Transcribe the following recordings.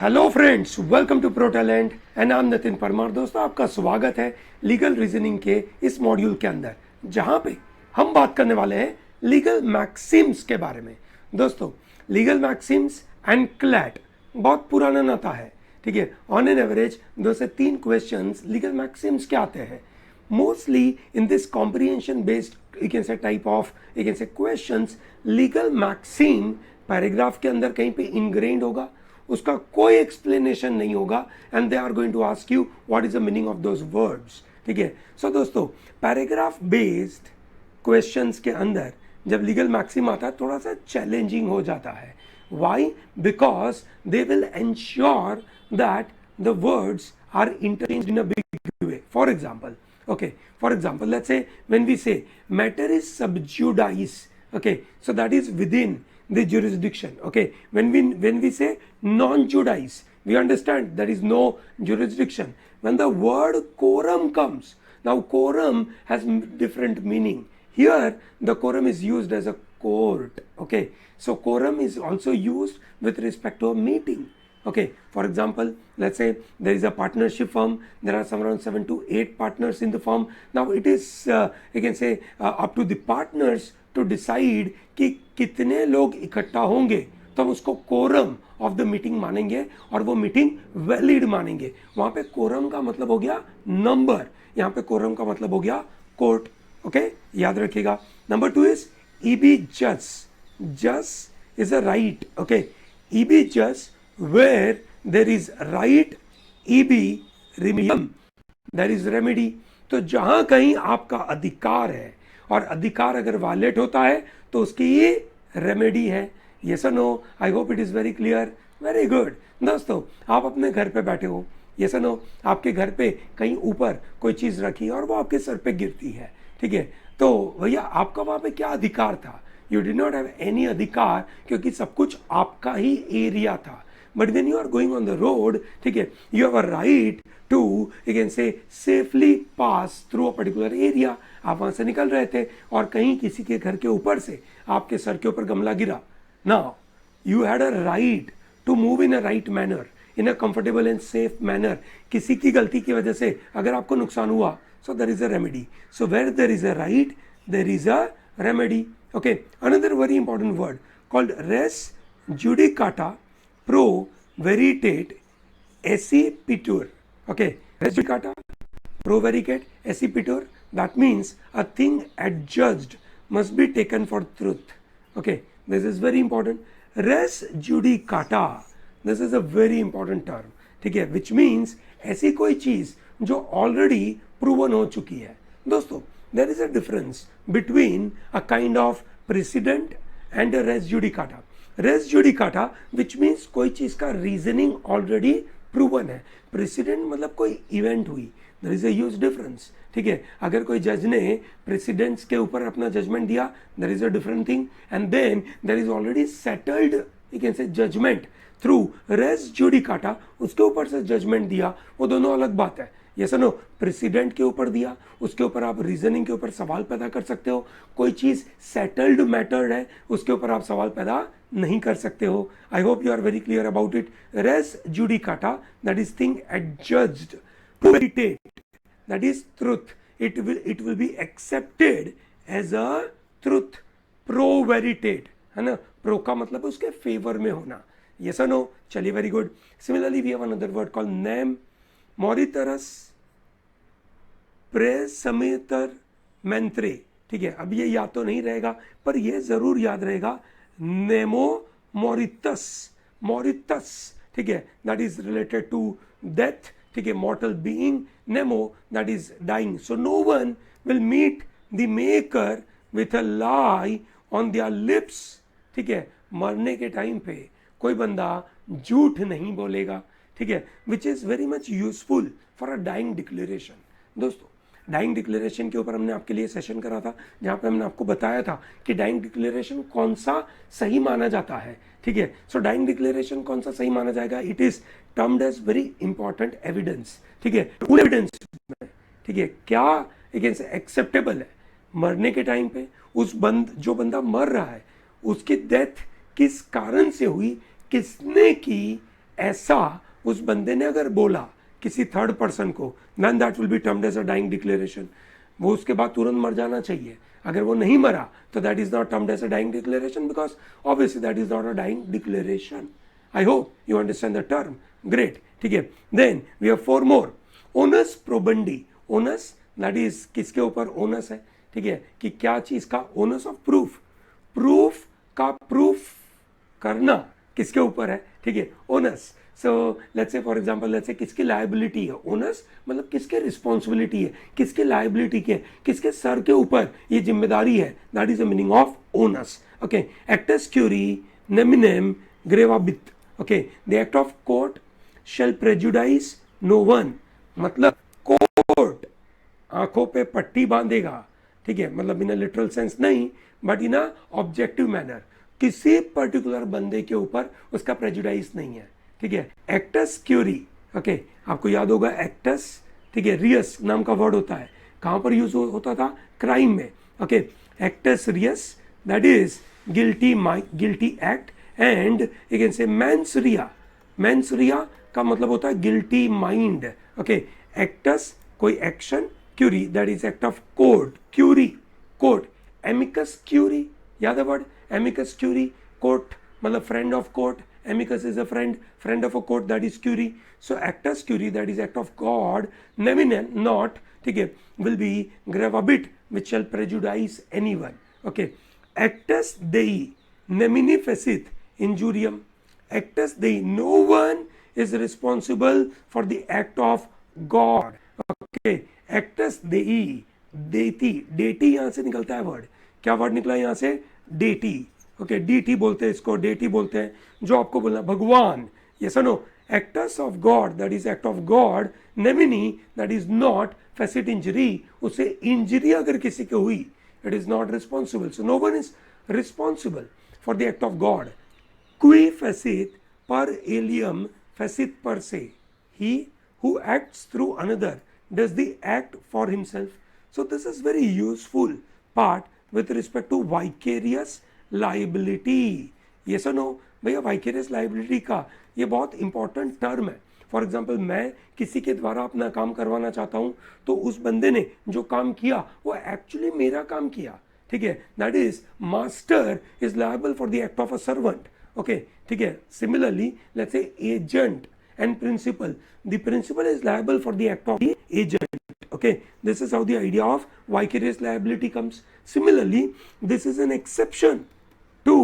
Hello friends, welcome to pro talent and I am Nitin Parmar. दोस्तों, आपका स्वागत है लीगल रीजनिंग के इस मॉड्यूल के अंदर, जहां पे हम बात करने वाले हैं लीगल मैक्सिम्स के बारे में। दोस्तों, लीगल मैक्सिम्स एंड क्लैट बहुत पुराना नाता है, ठीक है। ऑन एन एवरेज 2 से 3 क्वेश्चंस लीगल मैक्सिम्स के आते हैं। Mostly in this comprehension based, you can say type of, you can say questions, legal maxim paragraph के अंदर कहीं पे ingrained होगा, उसका कोई एक्सप्लेनेशन नहीं होगा, and they are going to ask you what is the meaning of those words, ठीक है। सो दोस्तों, पैराग्राफ बेस्ड क्वेश्चंस के अंदर जब लीगल मैक्सिम आता है थोड़ा सा चैलेंजिंग हो जाता है। Why? Because they will ensure that the words are interchanged in a big way. For example, let's say when we say matter is sub judice, okay, so that is within the jurisdiction. Okay, when we say non judice, we understand there is no jurisdiction. When the word quorum comes, now quorum has different meaning. Here the quorum is used as a court. Okay, so quorum is also used with respect to a meeting. Okay, for example, let's say there is a partnership firm, there are some around 7 to 8 partners in the firm. Now it is you can say up to the partners to decide कि कितने लोग इकट्ठा होंगे, तो हम उसको quorum of the meeting मानेंगे और वो मीटिंग वैलिड मानेंगे। वहां पे कोरम का मतलब हो गया नंबर, यहाँ पे कोरम का मतलब हो गया कोर्ट। ओके, याद रखिएगा। नंबर 2 इज ईबी जस। जस is a right. Okay, EB जस where there is right, EB remedium, there is remedy। तो जहां कहीं आपका अधिकार है और अधिकार अगर वायलेट होता है तो उसकी ये रेमेडी है। यस और no? I hope it is very clear. Very good. दोस्तों, आप अपने घर पे बैठे हो, यस और नो? आपके घर पे कहीं ऊपर कोई चीज रखी और वो आपके सर पे गिरती है, ठीक है। तो भैया, आपका वहां पे क्या अधिकार था? You did not have any अधिकार, क्योंकि सब कुछ आपका ही एरिया था। But when you are going on the road, ठीक है, you have a right to, you can say, safely pass through a particular area। आप वहां से निकल रहे थे और कहीं किसी के घर के ऊपर से आपके सर के ऊपर गमला गिरा। Now you had a right to move in a right manner, in a comfortable and safe manner। किसी की गलती की वजह से अगर आपको नुकसान हुआ, so there is a remedy। So where there is a right, there is a remedy। Okay, another very important word called res judicata pro veritate accipitur। Okay, res judicata pro veritate accipitur, that means a thing adjudged must be taken for truth। Okay, this is very important। res judicata, this is a very important term, ठीक है, which means ऐसी कोई चीज जो already proven हो चुकी है। दोस्तों, there is a difference between a kind of precedent and a res judicata। Res judicata which means कोई चीज का रीजनिंग ऑलरेडी प्रूवन है। प्रेसिडेंट मतलब कोई इवेंट हुई, there is a huge difference, ठीक है। अगर कोई जज ने प्रेसिडेंट्स के ऊपर अपना जजमेंट दिया, there is a different thing, and then there is already settled, you can say, judgement through res judicata, उसके ऊपर से जजमेंट दिया, वो दोनों अलग बात है। Yes no? प्रेसिडेंट के ऊपर दिया, उसके ऊपर आप रीजनिंग के ऊपर सवाल पैदा कर सकते हो। कोई चीज सेटल्ड मैटर है, उसके ऊपर आप सवाल पैदा नहीं कर सकते हो। I hope you are very clear about it. Res judicata, that is thing adjudged to veritate, that is truth. It will be accepted as a truth. Pro veritate है ना, प्रो का मतलब उसके फेवर में होना। यस और no? चलिए, very good. Similarly we have another word called nemo moriturus praesumitur mentiri, ठीक है। अब ये याद तो नहीं रहेगा, पर ये जरूर याद रहेगा, नेमो मॉरिटस, मॉरिटस, ठीक है, that is related to death, ठीक है, मॉर्टल बीइंग, नेमो that is dying. So no one will meet the maker with a lie on their lips, ठीक है। मरने के टाइम पे कोई बंदा झूठ नहीं बोलेगा, ठीक है, which is very much useful for a dying declaration. दोस्तों, डाइंग डिक्लेरेशन के ऊपर हमने आपके लिए सेशन करा था, जहां पे हमने आपको बताया था कि डाइंग डिक्लेरेशन कौन सा सही माना जाता है, ठीक है। सो डाइंग डिक्लेरेशन कौन सा सही माना जाएगा? It is termed as very important evidence, ठीक है। एविडेंस में, ठीक है, क्या एक्सेप्टेबल है मरने के टाइम पे, जो बंदा मर रहा है उसकी डेथ किस कारण से हुई, किसने की, ऐसा उस बंदे ने अगर बोला किसी थर्ड पर्सन को, then that will be termed as a dying declaration. वो उसके बाद तुरंत मर जाना चाहिए. अगर वो नहीं मरा तो that is not termed as a dying declaration, because obviously that is not a dying declaration. I hope you understand the term. Great. ठीक है. Then we have 4 more. Onus probandi. Onus, that is किसके ऊपर onus है? ठीक है, कि क्या चीज का onus of proof. Proof का proof करना किसके ऊपर है? ठीक है, onus. So let's say for example, let's say किसकी लायबिलिटी है? ओनस मतलब किसके रिस्पॉन्सिबिलिटी है, किसके लायबिलिटी के, किसके सर के ऊपर ये जिम्मेदारी है. That is the meaning of onus. Okay, actus curiae neminem gravabit. Okay, the act of court shall prejudice no one. मतलब कोर्ट आंखों पे पट्टी बांधेगा. ठीक है, मतलब इन अ लिटरल सेंस नहीं, but in a objective manner. किसी पर्टिकुलर बंदे के ऊपर उसका प्रेजुडाइज नहीं है. ठीक है, एक्टस क्यूरी. ओके, आपको याद होगा एक्टस. ठीक है, रियस नाम का वर्ड होता है. कहां पर यूज होता था? क्राइम में. Okay, actus reus, that is guilty act. And you can say mens rea. Mens rea का मतलब होता है गिल्टी माइंड. ओके, एक्टस कोई action, curiae that is act of court. Curiae court. Amicus curiae, याद है word? Amicus curiae. Court मतलब friend of court. Amicus is a friend of a court, that is curie. So actus curie, that is act of God, neminem not, ठीक है, will be gravabit which shall prejudice anyone. Okay, actus dei nemini facit injurium. Actus dei, no one is responsible for the act of God. Okay, actus dei, deity, deity यहाँ से निकलता है word. क्या word निकला यहाँ से? deity. Okay, DT बोलते हैं इसको, डेटी बोलते हैं. जो आपको बोलना भगवान. यस और no? Actus of God, that is act of God. Nemini, that is not facit injury. उसे इंजरी अगर किसी को हुई, it is not responsible. So no one is responsible for the act of God. Qui facit per alium facit per se. He who acts through another does the act for himself. So this is very useful part with respect to vicarious liability. ये सुनो भैया, vicarious liability का ये बहुत important term है. For example, मैं किसी के द्वारा अपना काम करवाना चाहता हूं, तो उस बंदे ने जो काम किया वो एक्चुअली मेरा काम किया. ठीक है, that is master is liable for the act of a servant. Okay, ठीक है. Similarly let's say agent and principal. The principal is liable for the act of the agent. Okay, this is how the idea of vicarious liability comes. Similarly, this is an exception to,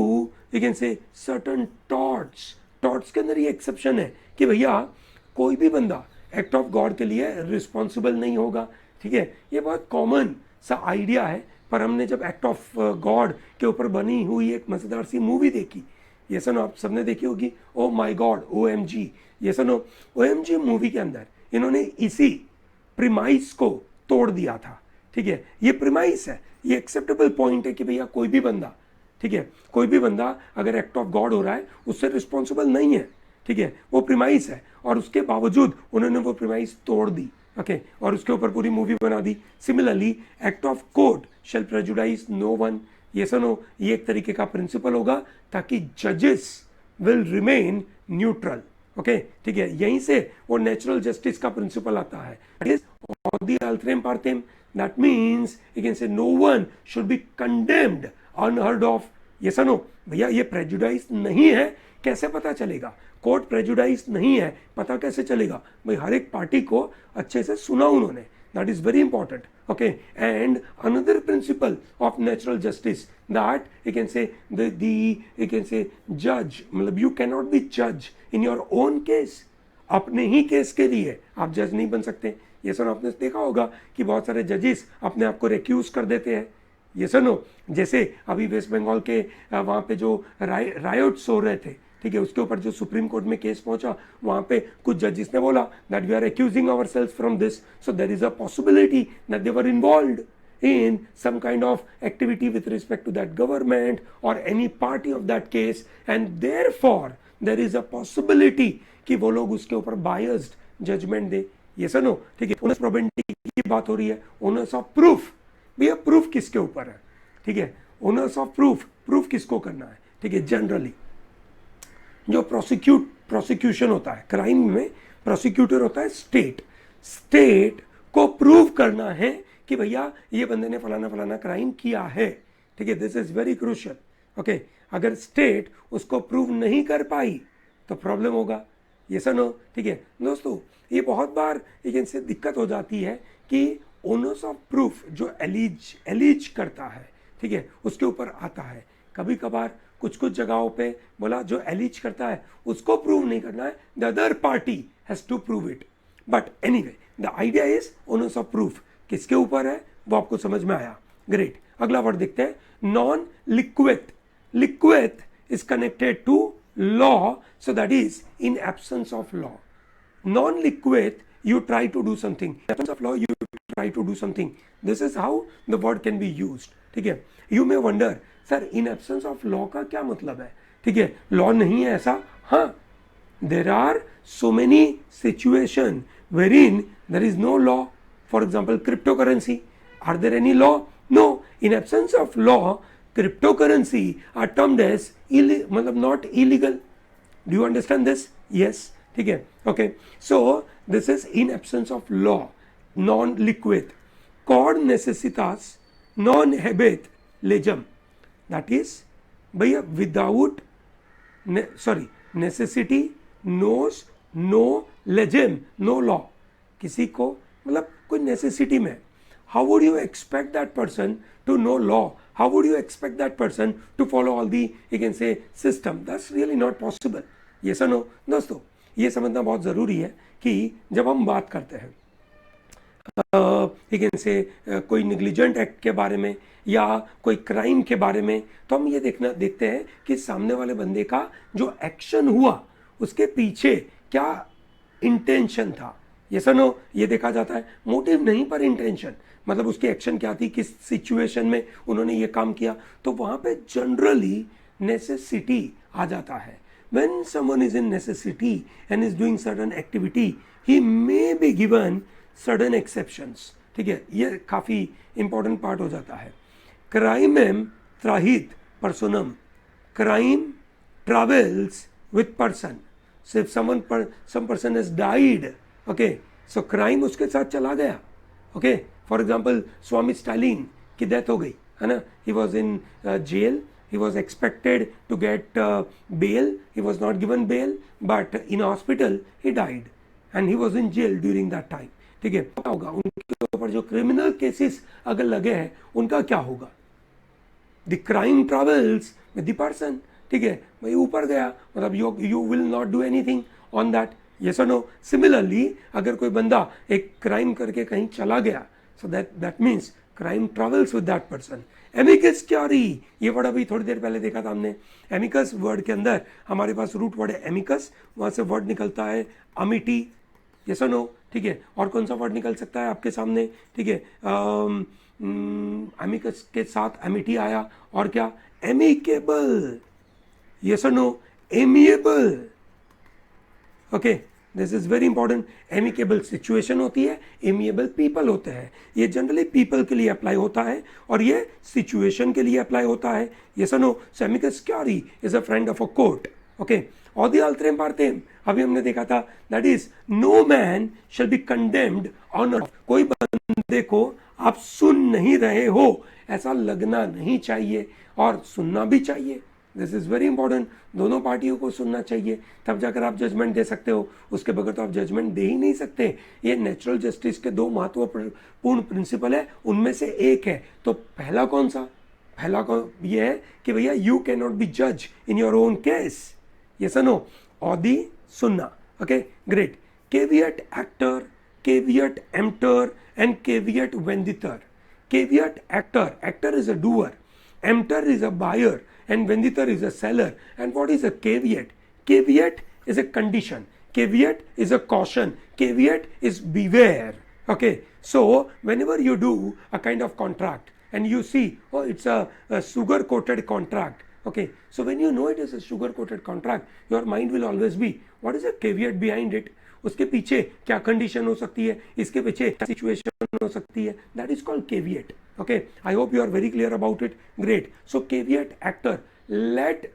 you can say, certain torts. Torts के अंदर ये exception है कि भैया कोई भी बंदा act of God के लिए रिस्पॉन्सिबल नहीं होगा. ठीक है, ये बहुत कॉमन सा आइडिया है. पर हमने जब एक्ट ऑफ गॉड के ऊपर बनी हुई एक मजेदार सी मूवी देखी, ये सुनो, आप सबने देखी होगी, ओ माई गॉड, OMG. ये सुनो, OMG मूवी के अंदर इन्होंने इसी प्रीमाइस को तोड़ दिया था. ठीक है, ये प्रीमाइस है, ये एक्सेप्टेबल पॉइंट है कि भैया कोई भी बंदा, ठीक है, कोई भी बंदा अगर एक्ट ऑफ गॉड हो रहा है उससे रिस्पॉन्सिबल नहीं है. ठीक है, वो प्रीमाइस है, और उसके बावजूद उन्होंने वो प्रीमाइस तोड़ दी. ओके, और उसके ऊपर पूरी मूवी बना दी. Similarly, act of court shall prejudice no one. ये सुनो, ये एक तरीके का प्रिंसिपल होगा ताकि जजेस विल रिमेन न्यूट्रल. ओके, ठीक है, यहीं से वो नेचुरल जस्टिस का प्रिंसिपल आता है. Odi altrem partem, that means you can say no one should be condemned unheard of. yes or no? भैया ये प्रेजुडाइज नहीं है, कैसे पता चलेगा? कोर्ट प्रेजुडाइज नहीं है, पता कैसे चलेगा? भाई हर एक पार्टी को अच्छे से सुना उन्होंने. that is very important. Okay, and another principle of natural justice, that you can say you can say judge, मतलब you cannot be judge in your own case. अपने ही केस के लिए आप जज नहीं बन सकते. ये सुनो, आपने देखा होगा कि बहुत सारे जजेस अपने आप को रिक्यूज कर देते हैं. ये सुनो, जैसे अभी वेस्ट बंगाल के वहाँ पे जो रायोट्स हो रहे थे, ठीक है, उसके ऊपर जो सुप्रीम कोर्ट में केस पहुंचा, वहाँ पे कुछ जजेस ने बोला that we are accusing ourselves from this, so there is a possibility that they were involved in some kind of activity with respect to that government or any party of that case, and therefore there is a possibility कि वो लोग उसके ऊपर biased judgment दे. ये सुनो, ठीक है, onus probability की बात हो रही है. ओनस ऑफ प्रूफ, भैया प्रूफ किसके ऊपर है? ठीक है, ओनस ऑफ प्रूफ, प्रूफ किसको करना है? ठीक है, जनरली जो प्रोसिक्यूट प्रोसिक्यूशन होता है, क्राइम में प्रोसिक्यूटर होता है स्टेट। स्टेट को प्रूव करना है कि भैया ये बंदे ने फलाना फलाना क्राइम किया है, ठीक है, this is very crucial. Okay, अगर स्टेट उसको प्रूव नहीं कर पाई तो प्रॉब्लम होगा, ये सुनो, ठीक है दोस्तों। ये बहुत बार एक इनसे दिक्कत हो जाती है कि ओनर्स ऑफ प्रूफ जो एलिज करता है, ठीक है, उसके ऊपर आता है। कभी कभार कुछ कुछ जगहों पे बोला जो एलिज करता है उसको प्रूव नहीं करना है, the other party has to prove it. But anyway the idea is onus of proof किसके ऊपर है वो आपको समझ में आया। ग्रेट, अगला वर्ड देखते हैं, non liquid. Liquid is connected to law, so that is in absence of law. Non-liquid, you try to do something. In absence of law, you try to do something. This is how the word can be used. ठीक है, you may wonder, sir, in absence of law का क्या मतलब है? ठीक है, law नहीं है ऐसा? हाँ, there are so many situation wherein there is no law. For example, cryptocurrency. Are there any law? No. In absence of law, cryptocurrency are termed as मतलब not illegal. Do you understand this? Yes, ठीक है, okay. So this is in absence of law, non-liquid. Quod necessitas non habet legem. That is, भैया without necessity knows no legem, no law. किसी को मतलब कोई necessity में, how would you expect that person to know law? How would you expect that person to follow all the, you can say, system? That's really not possible. Yes or no? दोस्तों, ये समझना बहुत ज़रूरी है कि जब हम बात करते हैं you can say कोई निग्लिजेंट एक्ट के बारे में या कोई क्राइम के बारे में, तो हम ये देखते हैं कि सामने वाले बंदे का जो एक्शन हुआ उसके पीछे क्या इंटेंशन था। यस और नो, ये देखा जाता है, मोटिव नहीं पर इंटेंशन, मतलब उसकी एक्शन क्या थी, किस सिचुएशन में उन्होंने ये काम किया, तो वहाँ पे जनरली नेसेसिटी आ जाता है। When someone is in necessity and is doing certain activity, he may be given certain exceptions. ठीक है, ये काफ़ी इंपॉर्टेंट पार्ट हो जाता है। क्राइमेम त्राहित पर्सोनम, crime travels with person. So if some person has died, okay, so crime उसके साथ चला गया। okay, for example Swami Stalin की डेथ हो गई है ना, he was in jail, he was expected to get bail, he was not given bail, but in hospital he died and he was in jail during that time. ठीक है, क्या होगा उनके ऊपर जो क्रिमिनल केसेस अगर लगे हैं उनका क्या होगा? The crime travels with the person, ठीक है, भाई ऊपर गया मतलब you will not do anything on that. Yes और नो? सिमिलरली अगर कोई बंदा एक क्राइम करके कहीं चला गया, so that means crime travels with that person. Amicus curiae, ये वर्ड अभी थोड़ी देर पहले देखा था हमने। एमिकस वर्ड के अंदर हमारे पास रूट वर्ड है एमिकस, वहाँ से वर्ड निकलता है अमिटी। यस और नो? ठीक है, और कौन सा वर्ड निकल सकता है आपके सामने? ठीक है, एमिकस के साथ अमिटी आया, और क्या? एमिकेबल। यस और no? Amiable. Okay, this is very important. Amicable situation होती है, एमिएबल पीपल होते हैं। ये जनरली पीपल के लिए अप्लाई होता है और ये सिचुएशन के लिए अप्लाई होता है। यस और no? Amicus curiae is a friend of a court. Okay, audi alteram partem अभी हमने देखा था, that is no man shall be condemned on. कोई बंदे को आप सुन नहीं रहे हो ऐसा लगना नहीं चाहिए, और सुनना भी चाहिए। दिस इज वेरी इंपॉर्टेंट, दोनों पार्टियों को सुनना चाहिए, तब जाकर आप जजमेंट दे सकते हो। उसके बगैर तो आप जजमेंट दे ही नहीं सकते। ये नेचुरल जस्टिस के दो महत्वपूर्ण प्रिंसिपल है, उनमें से एक है। तो पहला कौन सा? पहला ये है कि भैया यू कैन नॉट बी जज in your own case. Yes और नो? ऑदी सुनना। Okay, great. Caveat actor, caveat emptor and caveat venditor. Caveat actor, actor is a doer, emptor is a buyer, and venditor is a seller. And what is a caveat? Caveat is a condition, caveat is a caution, caveat is beware. Okay, so whenever you do a kind of contract and you see, oh, it's a sugar coated contract, okay, so when you know it is a sugar coated contract, your mind will always be, what is the caveat behind it? उसके पीछे क्या condition हो सकती है, इसके पीछे क्या situation हो सकती है, that is called caveat. Okay, I hope you are very clear about it. Great. So caveat actor, let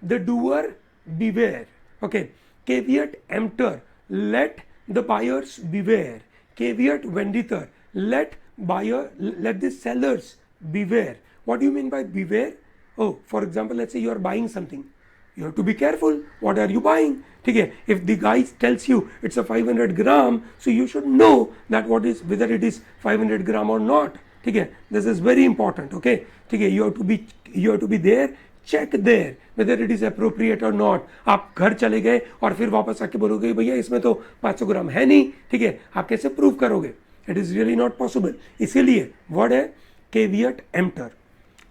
the doer beware. Okay, caveat emptor, let the buyers beware. Caveat venditor, let the sellers beware. What do you mean by beware? Oh, for example, let's say you are buying something, you have to be careful. What are you buying? ठीक है, if the guy tells you it's a 500 gram, so you should know that whether it is 500 gram or not. ठीक है, this is very important. Okay, ठीक है, you have to be there, check there whether it is appropriate or not. आप घर चले गए और फिर वापस आके बोलोगे भैया इसमें तो 500 ग्राम है नहीं, ठीक है, आप कैसे प्रूव करोगे? It is really not possible. इसीलिए वर्ड है caveat emptor.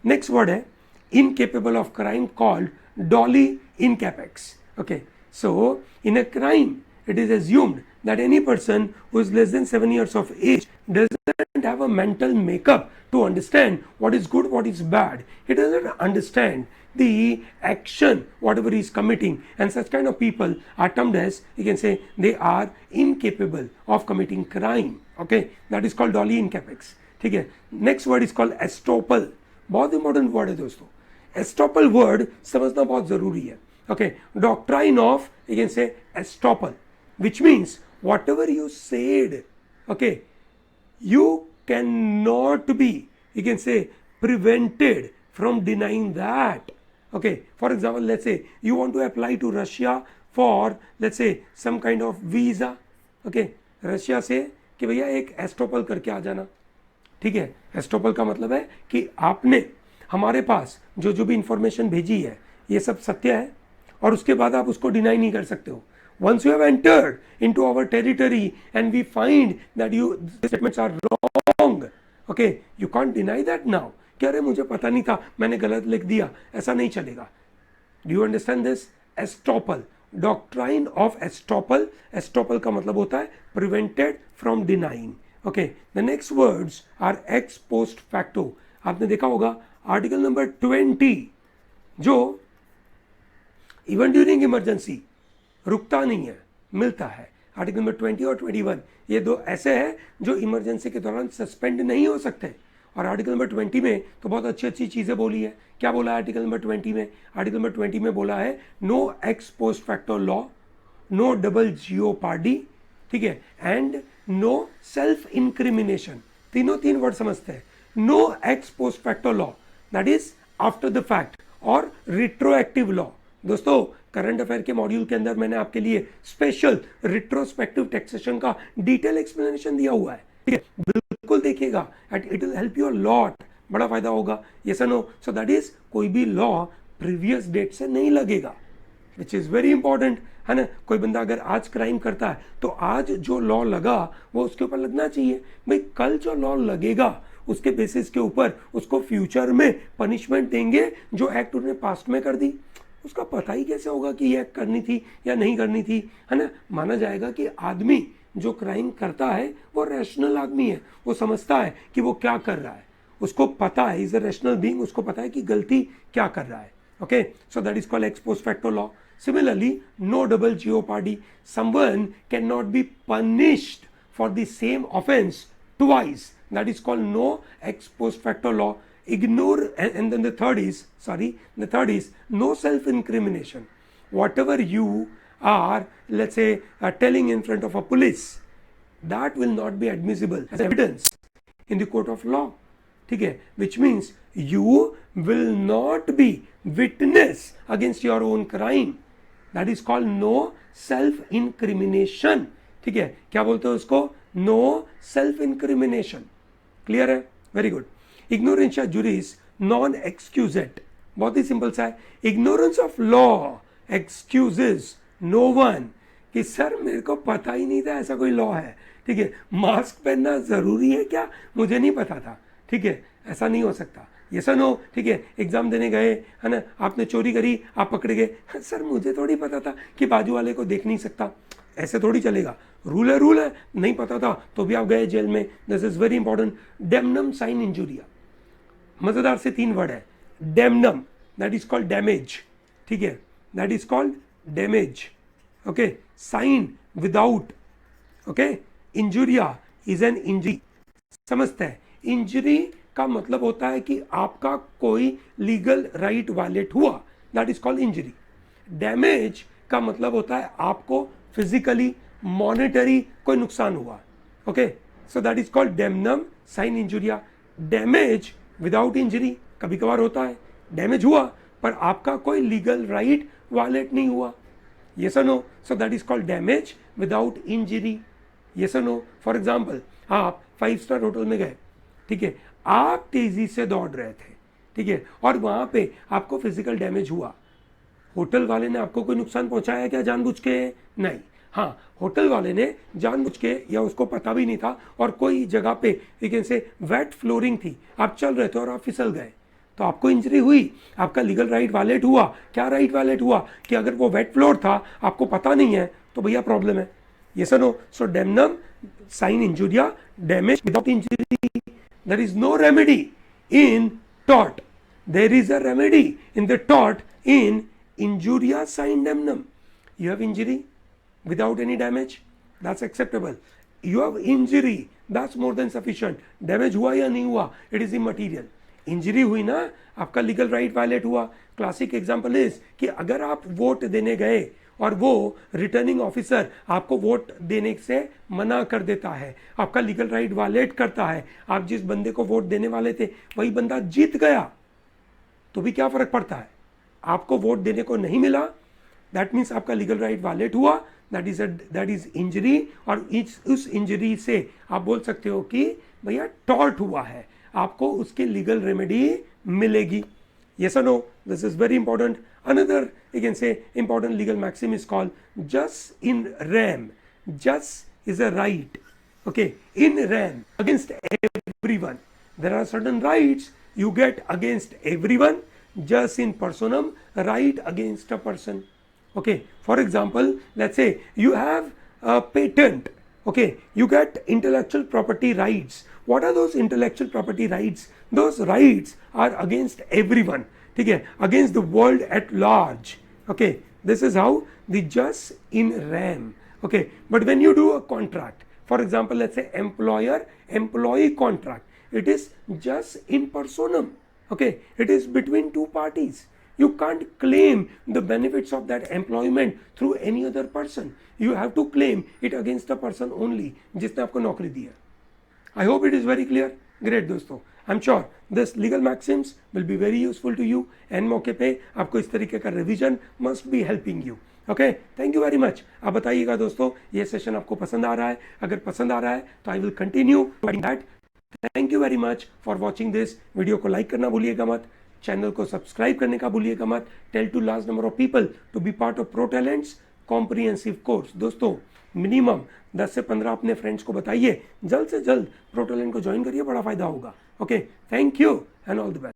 नेक्स्ट वर्ड है incapable of crime called dolly in capex. Okay, so in a crime it is assumed that any person who is less than 7 years of age doesn't have a mental makeup to understand what is good, what is bad. He doesn't understand the action whatever he is committing, and such kind of people are termed as, you can say, they are incapable of committing crime. Okay, that is called dolly in capex. ठीक है, next word is called estoppel. बहुत important word है दोस्तों. Estoppel word समझना बहुत जरूरी है. Okay, doctrine of, you can say estoppel, which means whatever you said, okay, you cannot be, you can say, prevented from denying that. Okay, for example, let's say you want to apply to Russia for, let's say, some kind of visa. Okay, Russia से कि भैया एक estoppel करके आ जाना. ठीक है, estoppel का मतलब है कि आपने हमारे पास जो भी इंफॉर्मेशन भेजी है ये सब सत्य है और उसके बाद आप उसको डिनाई नहीं कर सकते हो. Once you have entered into our territory and we find that the statements are wrong, okay, you can't deny that now. कि अरे मुझे पता नहीं था, मैंने गलत लिख दिया, ऐसा नहीं चलेगा. Do you understand this? Estoppel, doctrine of estoppel. Estoppel का मतलब होता है prevented from denying. Okay, the next words are ex post facto. आपने देखा होगा आर्टिकल नंबर 20 जो इवन ड्यूरिंग इमरजेंसी रुकता नहीं है, मिलता है. आर्टिकल नंबर 20 और 21 ये दो ऐसे हैं जो इमरजेंसी के दौरान सस्पेंड नहीं हो सकते. और आर्टिकल नंबर 20 में तो बहुत अच्छी अच्छी चीज़ें बोली है. क्या बोला है आर्टिकल नंबर 20 में? आर्टिकल नंबर 20 में बोला है no ex post facto law, no double jeopardy, ठीक है, एंड नो सेल्फ इंक्रिमिनेशन. तीन वर्ड समझते हैं. No ex post facto law, that is after the fact, और रिट्रोएक्टिव लॉ. दोस्तों, करंट अफेयर के मॉड्यूल के अंदर मैंने आपके लिए स्पेशल रिट्रोस्पेक्टिव टैक्सेशन का डिटेल एक्सप्लेनेशन दिया हुआ है. ठीक है, बिल्कुल देखिएगा, it will help you a lot. बड़ा फायदा होगा. यस और नो? सो दैट इज कोई भी लॉ प्रीवियस डेट से नहीं लगेगा, विच इज वेरी इंपॉर्टेंट, है ना. कोई बंदा अगर आज क्राइम करता है तो आज जो लॉ लगा वो उसके ऊपर लगना चाहिए. भाई कल जो लॉ लगेगा उसके बेसिस के ऊपर उसको फ्यूचर में पनिशमेंट देंगे जो एक्ट उन्होंने पास्ट में कर दी. उसका पता ही कैसे होगा कि ये करनी थी या नहीं करनी थी, है ना. माना जाएगा कि आदमी जो क्राइम करता है वो रैशनल आदमी है, वो समझता है कि वो क्या कर रहा है, उसको पता है, इज अ रैशनल बीइंग, उसको पता है कि गलती क्या कर रहा है. Okay, so that is called x post facto law. Similarly, no double jeopardy. Someone cannot be punished for the same offense twice. That is called no ex post facto law. Ignore, and then the third is no self-incrimination. Whatever you are, let's say, telling in front of a police, that will not be admissible as evidence in the court of law. ठीक है, which means you will not be witness against your own crime. That is called no self incrimination. ठीक है, क्या बोलते हो उसको? no self incrimination. Clear है? Very good. ignorantia juris non excusat. बहुत ही सिंपल सा है. ignorance of law excuses no one. कि सर मेरे को पता ही नहीं था ऐसा कोई लॉ है. ठीक है, मास्क पहनना जरूरी है क्या? मुझे नहीं पता था. ठीक है, ऐसा नहीं हो सकता. ये सर नो, ठीक है, एग्जाम देने गए, है ना, आपने चोरी करी, आप पकड़े गए, सर मुझे थोड़ी पता था कि बाजू वाले को देख नहीं सकता. ऐसे थोड़ी चलेगा. रूल है, नहीं पता था तो भी आप गए जेल में. This is very important. Damnum sine injuria, मजेदार से 3 वर्ड है. Damnum, that is called damage. ठीक है, that is called damage. Okay, sine without. Okay, injuria is an injury. समझते हैं? इंजरी का मतलब होता है कि आपका कोई लीगल राइट वायलेट हुआ, that is called injury. Damage का मतलब होता है आपको फिजिकली मॉनेटरी कोई नुकसान हुआ. Okay, so that is called damnum sine injuria. Damage without injury कभी कभार होता है, डैमेज हुआ पर आपका कोई लीगल राइट वायलेट नहीं हुआ. yes or no? So that is called damage without injury. yes or no? For example, आप 5 स्टार होटल में गए, ठीक है, आप तेजी से दौड़ रहे थे, ठीक है, और वहां पे आपको फिजिकल डैमेज हुआ. होटल वाले ने आपको कोई नुकसान पहुंचाया क्या जानबूझ के? नहीं. हाँ, होटल वाले ने जानबूझ के, या उसको पता भी नहीं था, और कोई जगह पे लेकिन से वेट फ्लोरिंग थी, आप चल रहे थे और आप फिसल गए, तो आपको इंजरी हुई, आपका लीगल राइट वायलेट हुआ. क्या राइट वायलेट हुआ? कि अगर वो वेट फ्लोर था, आपको पता नहीं है, तो भैया प्रॉब्लम है. yes or no? So damnum sign injuria, damage without injury. There is no remedy in tort. There is a remedy in the tort in injuria sign damnum. You have injury without any damage, that's acceptable. You have injury, that's more than sufficient. Damage हुआ या नहीं हुआ, it is immaterial. Injury हुई ना, आपका legal right violate हुआ. Classic example is कि अगर आप वोट देने गए और वो रिटर्निंग ऑफिसर आपको वोट देने से मना कर देता है, आपका लीगल राइट वायलेट करता है, आप जिस बंदे को वोट देने वाले थे वही बंदा जीत गया, तो भी क्या फर्क पड़ता है? आपको वोट देने को नहीं मिला, दैट मीन्स आपका लीगल राइट वायलेट हुआ, दैट इज इंजरी. और उस इंजरी से आप बोल सकते हो कि भैया टॉर्ट हुआ है, आपको उसके लीगल रेमेडी मिलेगी. yes or no? This is very important. Another, you can say, important legal maxim is called jus in rem. Jus is a right, okay, in rem, against everyone. There are certain rights you get against everyone. Jus in personam, right against a person. Okay, for example, let's say you have a patent, okay, you get intellectual property rights. What are those intellectual property rights? Those rights are against everyone, ठीक है, against the world at large. Okay, this is how the jus in rem. Okay, but when you do a contract, for example, let's say employer employee contract, it is jus in personam. Okay, it is between two parties. You can't claim the benefits of that employment through any other person. You have to claim it against the person only जिसने आपको नौकरी दी है. I hope it is very clear. Great दोस्तों, I'm sure this legal maxims will be very useful to you. And मौके पे आपको इस तरीके का revision must be helping you. Okay, thank you very much. आप बताइएगा दोस्तों, ये सेशन आपको पसंद आ रहा है? अगर पसंद आ रहा है तो I will continue that. Thank you very much for watching this. Video को लाइक करना भूलिएगा मत, चैनल को सब्सक्राइब करने का भूलिएगा मत. Tell to large number of people to be part of pro talents comprehensive course. दोस्तों, मिनिमम 10 से 15 अपने फ्रेंड्स को बताइए, जल्द से जल्द प्रो टैलेंट को ज्वाइन करिए, बड़ा फायदा होगा. Okay, thank you and all the best.